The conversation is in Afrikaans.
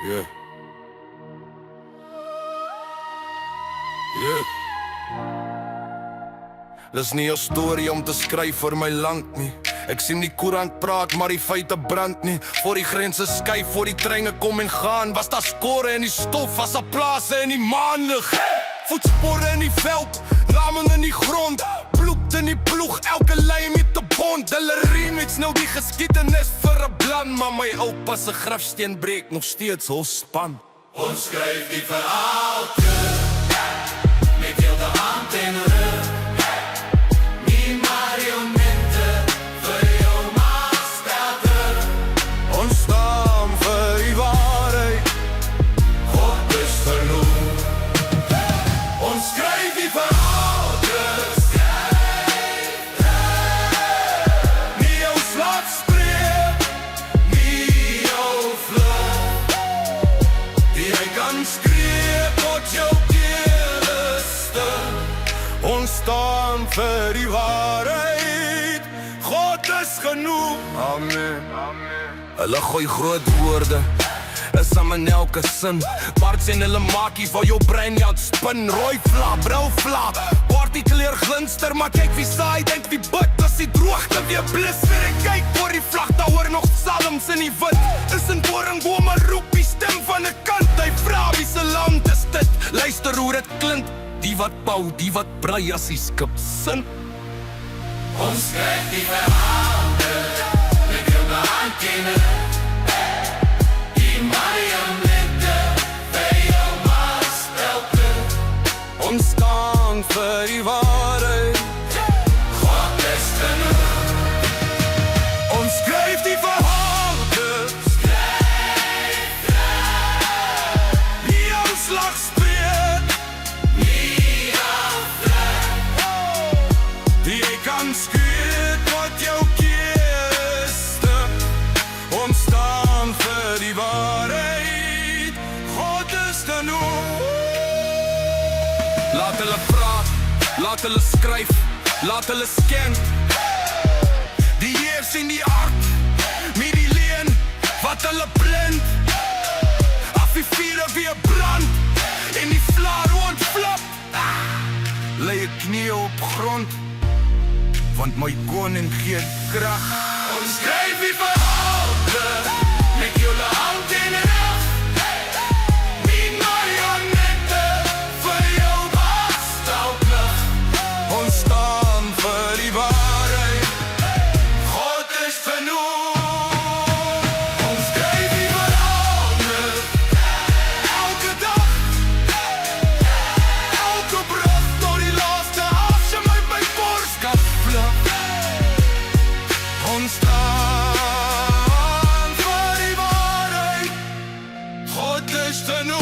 Yeah. Yeah. Dis nie 'n storie om te skryf vir my land nie. Ek sien die koerant praat, maar die feite brand nie. Voor die grense skuif, voor die treine kom en gaan, was daar skore in die stof, was daar plase in die maanlig. Voetspore in die veld, laming in die grond, bloed in die ploeg, elke lei met 'n bond. Hulle remix nou die geskiedenis vir 'n plan, maar my oupa se grafsteen breek nog steeds hul span. Ons skryf die verhaal met heel de hand in rug. Nie marionette vir jou maatstelde. Ons staan vir die waarheid, God is genoeg. Ons skryf die verhaal nie jou slag spreek, nie jou vlug. die hy kan skree tot jou keerliste. Ons staan vir die waarheid, God is genoeg. Amen. Hulle gooi groot woorde, is aan in elke sin. Parts en hulle maakies waar jou brein jou spin. Rooi vla, brou vla, party kleur glinster. Maar kyk wie saai, denk wie bid, as die droogte weer blis. Weer ek kyk voor die vlag, daar hoor nog psalms in die wind. Is in koringbome roep die stem van 'n kant. Hy vra wie se land is dit, luister hoe dit klink. Die wat bou, die wat brei as die skip sin. Ons skryf die verhaal met heel de hand in rug. Die marionette vir jou maatstelde. Ons staan vir die waarheid, God is genoeg. ons skryf die verhaal, nie ons slag spreek, Nie afvlek. die jy kan skree tot jou keerste. Ons staan vir die waarheid, God is genoeg. Laat hulle praat, laat hulle skryf, laat hulle sken. Die Heer sien die hart, met die leen, wat hulle blind. Af die vure weer brand, en die vlaar ontflap. Lei ek knie op grond, want my koning gee krag. Ons skryf die verhaal met heel de hand in rug. Nie marionette vir jou maatstelde. Ons staan vir die waarheid, God is genoeg. Ons skryf die verhaal elke dag, elke brug tot die laaste asem uit my bors kan vlug. Ons staan vir die waarheid, God is genoeg.